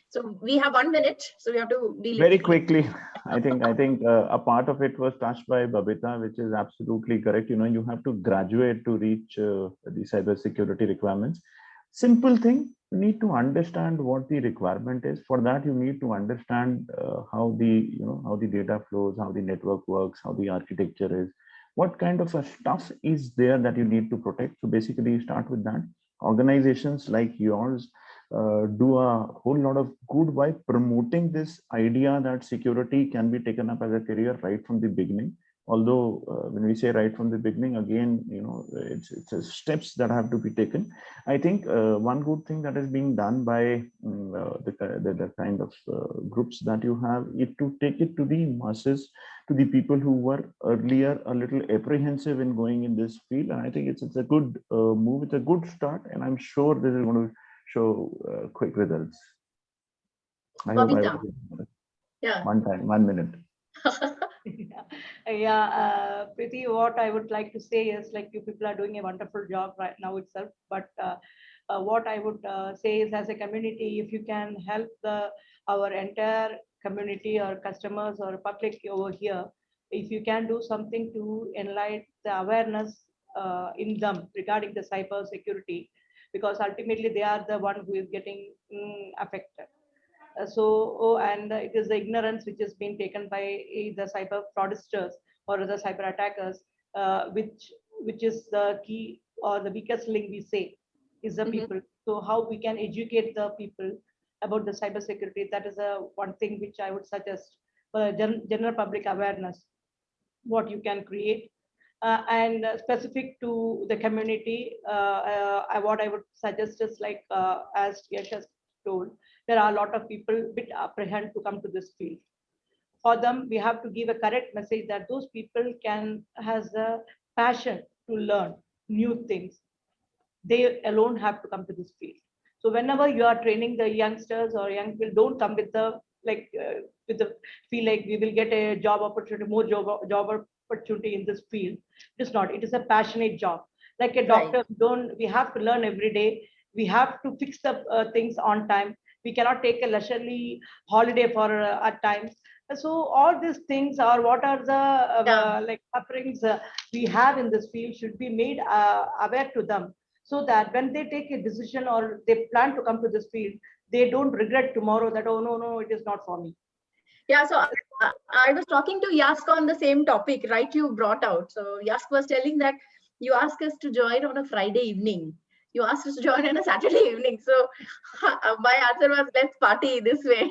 Speaker 2: So we have 1 minute, so we have to be
Speaker 3: very quickly. I think a part of it was touched by Babita, which is absolutely correct. You have to graduate to reach the cybersecurity requirements. Simple thing, you need to understand what the requirement is. For that, you need to understand how the data flows, how the network works, how the architecture is, what kind of stuff is there that you need to protect. So basically, you start with that. Organizations like yours do a whole lot of good by promoting this idea that security can be taken up as a career right from the beginning. Although when we say right from the beginning, again, it's steps that have to be taken. I think one good thing that is being done by the kind of groups that you have is to take it to the masses, to the people who were earlier a little apprehensive in going in this field. And I think it's a good move. It's a good start, and I'm sure this is going to show quick results. I hope
Speaker 2: yeah.
Speaker 3: 1 minute.
Speaker 5: Preeti, what I would like to say is, like, you people are doing a wonderful job right now itself. But what I would say is, as a community, if you can help our entire community or customers or public over here, if you can do something to enlighten the awareness in them regarding the cyber security, because ultimately they are the one who is getting affected. And it is the ignorance which is being taken by the cyber fraudsters or the cyber attackers, which is the key or the weakest link, we say, is the people. So how we can educate the people about the cyber security, that is one thing which I would suggest for general public awareness, what you can create. And specific to the community, what I would suggest is, like, as Yash has told, there are a lot of people a bit apprehend to come to this field. For them, we have to give a correct message that those people has a passion to learn new things. They alone have to come to this field. So whenever you are training the youngsters or young people, don't come with the feel like we will get a job opportunity, more job opportunity in this field. It is not. It is a passionate job. Like a doctor, we have to learn every day. We have to fix the things on time. We cannot take a leisurely holiday for at times. So all these things, or what are the sufferings we have in this field, should be made aware to them, so that when they take a decision or they plan to come to this field, they don't regret tomorrow that, oh, no, it is not for me.
Speaker 2: Yeah, so I was talking to Yask on the same topic, right? You brought out. So Yask was telling that you asked us to join on a Friday evening. You asked us to join on a Saturday evening. So my answer was, let's party this way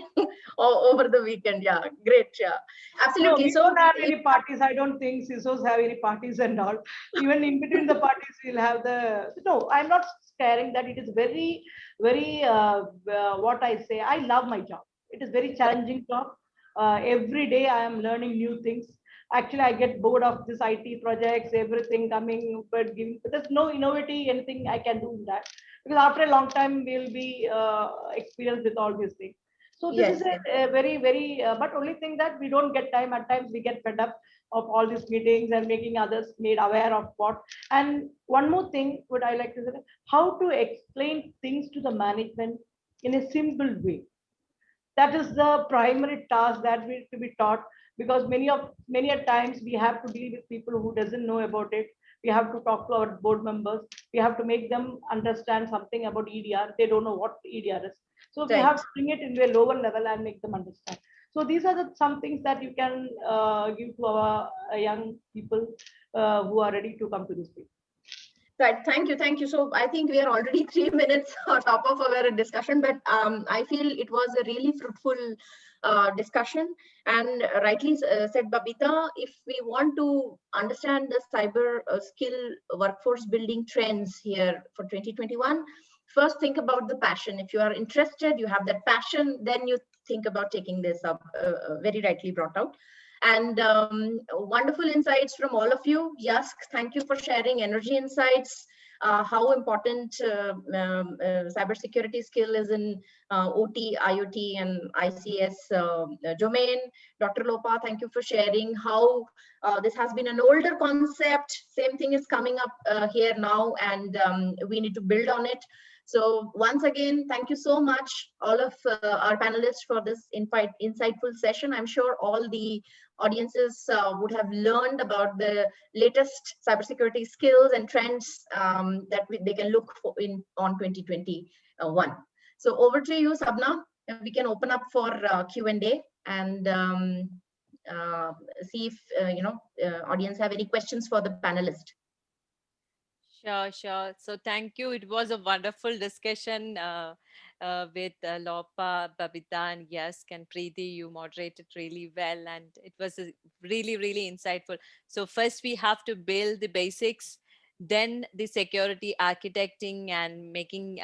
Speaker 2: over the weekend. Yeah, great. Yeah,
Speaker 5: No,
Speaker 2: absolutely.
Speaker 5: we
Speaker 2: So
Speaker 5: don't have any parties. I don't think CISOs have any parties and all. Even in between the parties, we'll have the. No, I'm not scaring that. It is very, very, what I say, I love my job. It is very challenging job. Every day I am learning new things. Actually, I get bored of this IT projects, everything coming, but giving, but there's no innovative anything I can do in that. Because after a long time, we'll be experienced with all these things. So this is
Speaker 2: yes, yes.
Speaker 5: a very, very, but only thing that we don't get time. At times we get fed up of all these meetings and making others made aware of what. And one more thing, would I like to say, how to explain things to the management in a simple way. That is the primary task that we to be taught, because many a times we have to deal with people who doesn't know about it. We have to talk to our board members. We have to make them understand something about EDR. They don't know what EDR is, so we have
Speaker 2: Right.
Speaker 5: to bring it into a lower level and make them understand. So these are the some things that you can give to our young people who are ready to come to this field.
Speaker 2: Right. Thank you. Thank you. So I think we are already 3 minutes on top of our discussion, but I feel it was a really fruitful discussion. And rightly said, Babita, if we want to understand the cyber skill workforce building trends here for 2021, first think about the passion. If you are interested, you have that passion, then you think about taking this up, very rightly brought out. And wonderful insights from all of you. Yask, thank you for sharing energy insights, how important cybersecurity skill is in OT, IoT, and ICS domain. Dr. Lopa, thank you for sharing how this has been an older concept. Same thing is coming up here now, and we need to build on it. So once again, thank you so much, all of our panelists, for this insightful session. I'm sure all the audiences would have learned about the latest cybersecurity skills and trends that they can look for on 2021. So over to you, Sabna. We can open up for Q&A and see if audience have any questions for the panelist.
Speaker 1: Sure, sure. So thank you. It was a wonderful discussion with Lopa, Babita, and Yask and Preeti. You moderated really well, and it was really, really insightful. So first we have to build the basics, then the security architecting and making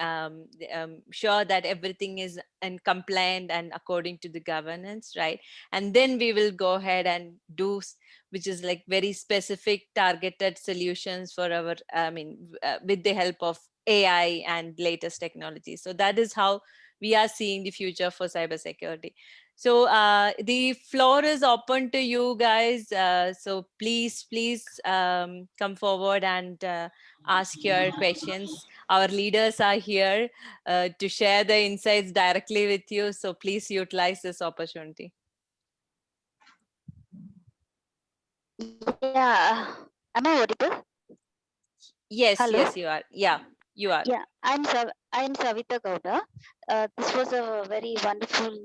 Speaker 1: sure that everything is in compliant and according to the governance, right? And then we will go ahead and do which is like very specific targeted solutions for our, with the help of AI and latest technology. So that is how we are seeing the future for cybersecurity. So the floor is open to you guys. So please come forward and ask your questions. Our leaders are here to share the insights directly with you. So please utilize this opportunity.
Speaker 6: Yeah, am I audible?
Speaker 1: Yes,
Speaker 6: Hello.
Speaker 1: yes, you are. Yeah, you are.
Speaker 6: Yeah, I'm Savita Gowda. This was a very wonderful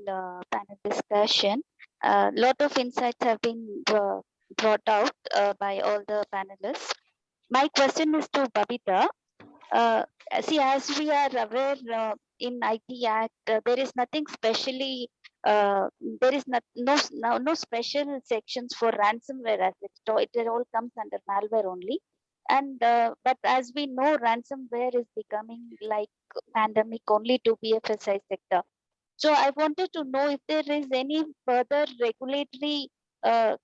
Speaker 6: panel discussion. A lot of insights have been brought out by all the panelists. My question is to Babita. Uh, See, as we are aware, in IT Act, there is nothing specially. There is no special sections for ransomware as it. So it all comes under malware only. And but as we know, ransomware is becoming like pandemic only to BFSI sector. So I wanted to know if there is any further regulatory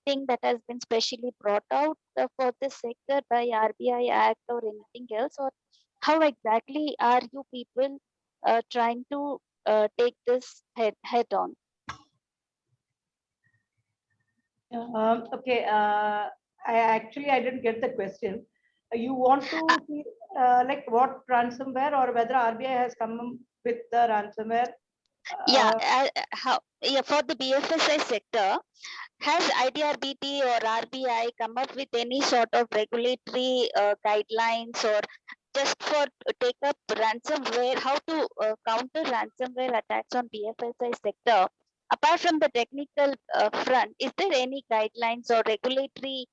Speaker 6: thing that has been specially brought out for this sector by RBI Act or anything else, or how exactly are you people trying to take this head on?
Speaker 5: Okay, I didn't get the question. You want to see like what ransomware, or whether RBI has come with the ransomware?
Speaker 6: Yeah,
Speaker 5: Uh,
Speaker 6: how, yeah, for the BFSI sector, has IDRBT or RBI come up with any sort of regulatory guidelines, or just for take up ransomware, how to counter ransomware attacks on BFSI sector? Apart from the technical front, is there any guidelines or regulatory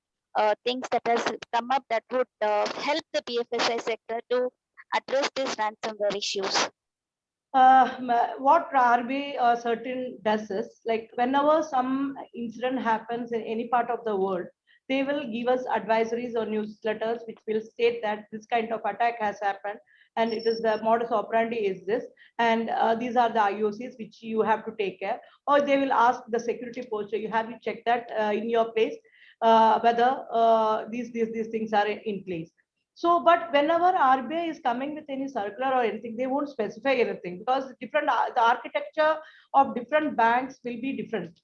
Speaker 6: things that has come up that would help the BFSI sector to address these ransomware issues?
Speaker 5: What RBI certain does is, like, whenever some incident happens in any part of the world, they will give us advisories or newsletters which will state that this kind of attack has happened and it is the modus operandi is this, and these are the IOCs which you have to take care. Or they will ask the security posture, you have to check that in your place whether these things are in place. So, but whenever RBI is coming with any circular or anything, they won't specify anything, because different the architecture of different banks will be different.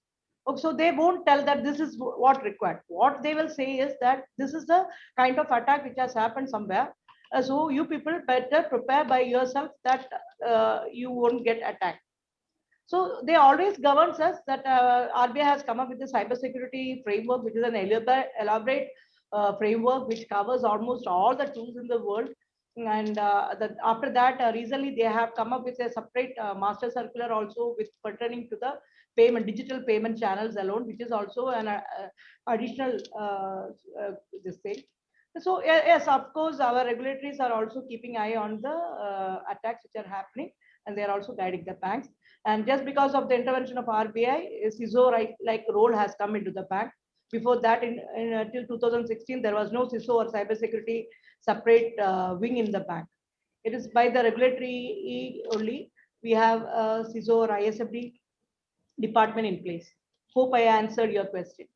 Speaker 5: So they won't tell that this is what required. What they will say is that this is the kind of attack which has happened somewhere. So you people better prepare by yourself that you won't get attacked. So they always governs us that RBI has come up with the cybersecurity framework, which is an elaborate framework which covers almost all the tools in the world. And after that, recently they have come up with a separate master circular also with pertaining to the digital payment channels alone, which is also an additional this thing. So yes, of course, our regulatories are also keeping eye on the attacks which are happening, and they are also guiding the banks. And just because of the intervention of RBI, CISO like role has come into the bank. Before that, till 2016, there was no CISO or cybersecurity separate wing in the bank. It is by the regulatory only we have CISO or ISFD department in place. Hope I answered your question.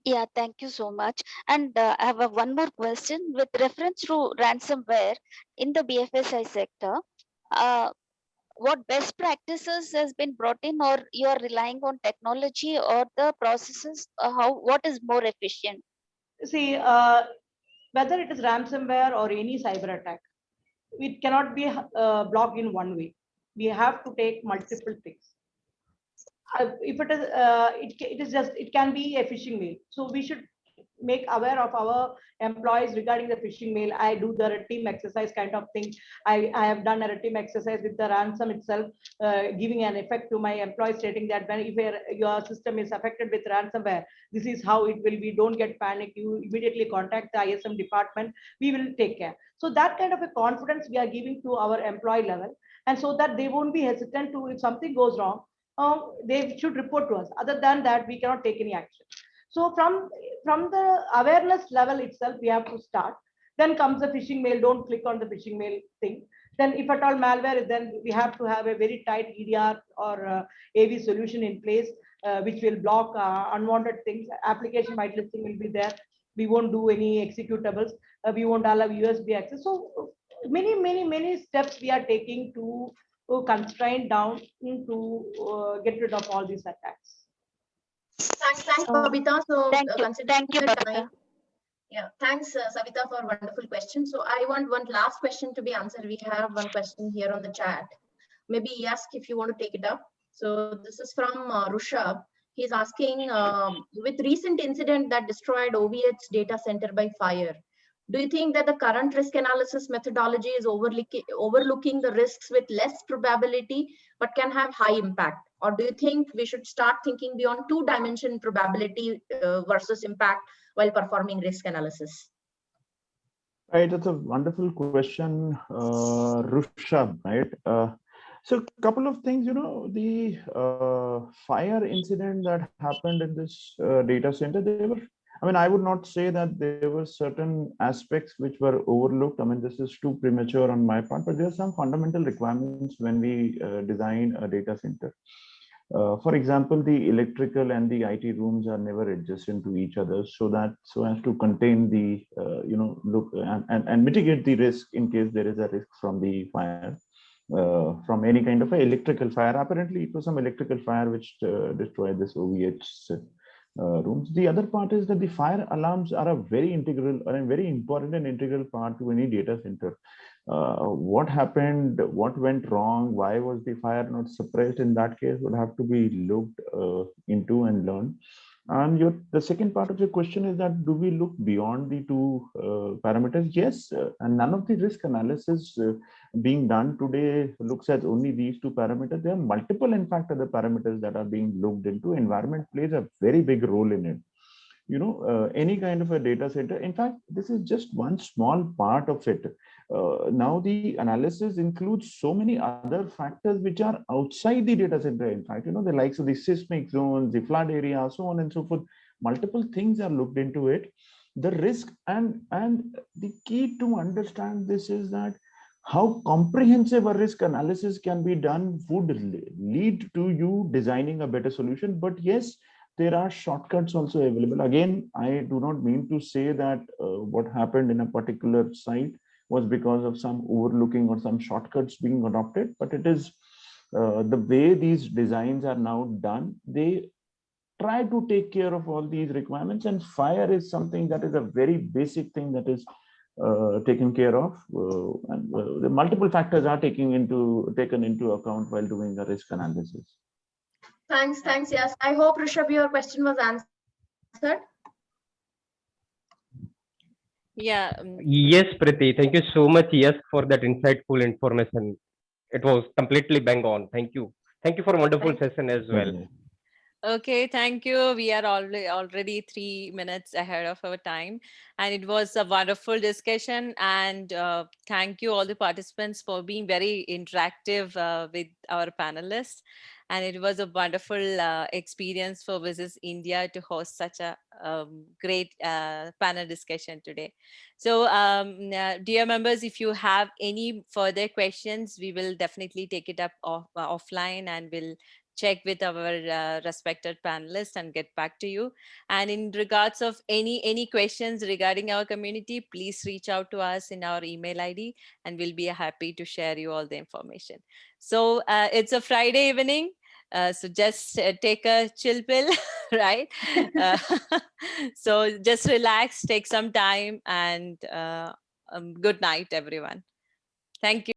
Speaker 6: Yeah, thank you so much. And I have one more question with reference to ransomware in the BFSI sector. Uh, what best practices has been brought in, or you are relying on technology or the processes? What is more efficient?
Speaker 5: See, whether it is ransomware or any cyber attack, it cannot be blocked in one way. We have to take multiple things. If it is it is just, it can be a phishing mail, so we should make aware of our employees regarding the phishing mail. I do the red team exercise kind of thing. I have done a red team exercise with the ransom itself, giving an effect to my employees, stating that when if your system is affected with ransomware, this is how it will be. Don't get panic, you immediately contact the ISM department, we will take care. So that kind of a confidence we are giving to our employee level, and so that they won't be hesitant to, if something goes wrong, they should report to us. Other than that, we cannot take any action. So from the awareness level itself, we have to start. Then comes the phishing mail. Don't click on the phishing mail thing. Then, if at all malware is, then we have to have a very tight EDR or AV solution in place, which will block unwanted things. Application whitelisting will be there. We won't do any executables. We won't allow USB access. So many steps we are taking to constrain down to get rid of all these attacks.
Speaker 2: Thanks, Babita. So considering
Speaker 6: Thank you,
Speaker 2: the
Speaker 6: Babita.
Speaker 2: time, yeah, thanks, Savita, for wonderful question. So I want one last question to be answered. We have one question here on the chat. Maybe Yask, if you want to take it up. So this is from Rushabh. He's asking, with recent incident that destroyed OVH's data center by fire, do you think that the current risk analysis methodology is overlooking the risks with less probability, but can have high impact? Or do you think we should start thinking beyond two-dimension probability versus impact while performing risk analysis?
Speaker 3: Right, that's a wonderful question, Rushabh, right? So a couple of things, the fire incident that happened in this data center, I would not say that there were certain aspects which were overlooked. I mean, this is too premature on my part, but there are some fundamental requirements when we design a data center. For example, the electrical and the IT rooms are never adjacent to each other, so as to contain the look and mitigate the risk in case there is a risk from the fire, from any kind of a electrical fire. Apparently, it was some electrical fire which destroyed this OVH rooms. The other part is that the fire alarms are a very important and integral part to any data center. What happened, what went wrong, why was the fire not suppressed in that case would have to be looked into and learned. And the second part of your question is that do we look beyond the two parameters? Yes, and none of the risk analysis being done today looks at only these two parameters. There are multiple, in fact, other parameters that are being looked into. Environment plays a very big role in it. any kind of a data center. In fact, this is just one small part of it. Now the analysis includes so many other factors which are outside the data center. In fact, the likes of the seismic zones, the flood area, so on and so forth. Multiple things are looked into it. The risk and the key to understand this is that how comprehensive a risk analysis can be done would lead to you designing a better solution. But yes, there are shortcuts also available. Again, I do not mean to say that what happened in a particular site was because of some overlooking or some shortcuts being adopted, but it is the way these designs are now done. They try to take care of all these requirements, and fire is something that is a very basic thing that is taken care of, and the multiple factors are taken into account while doing a risk analysis.
Speaker 2: Thanks. Yes, I hope Rishabh, your question was answered.
Speaker 1: Yeah.
Speaker 7: Yes, Priti, thank you so much. Yes, for that insightful information. It was completely bang on. Thank you. Thank you for a wonderful session as well.
Speaker 1: Okay, thank you. We are already 3 minutes ahead of our time, and it was a wonderful discussion. And thank you all the participants for being very interactive with our panelists. And it was a wonderful experience for WiCyS India to host such a great panel discussion today. So, dear members, if you have any further questions, we will definitely take it up offline, and we'll check with our respected panelists and get back to you. And in regards of any questions regarding our community, please reach out to us in our email ID, and we'll be happy to share you all the information. So it's a Friday evening. So just take a chill pill, right? So just relax, take some time, and good night, everyone. Thank you.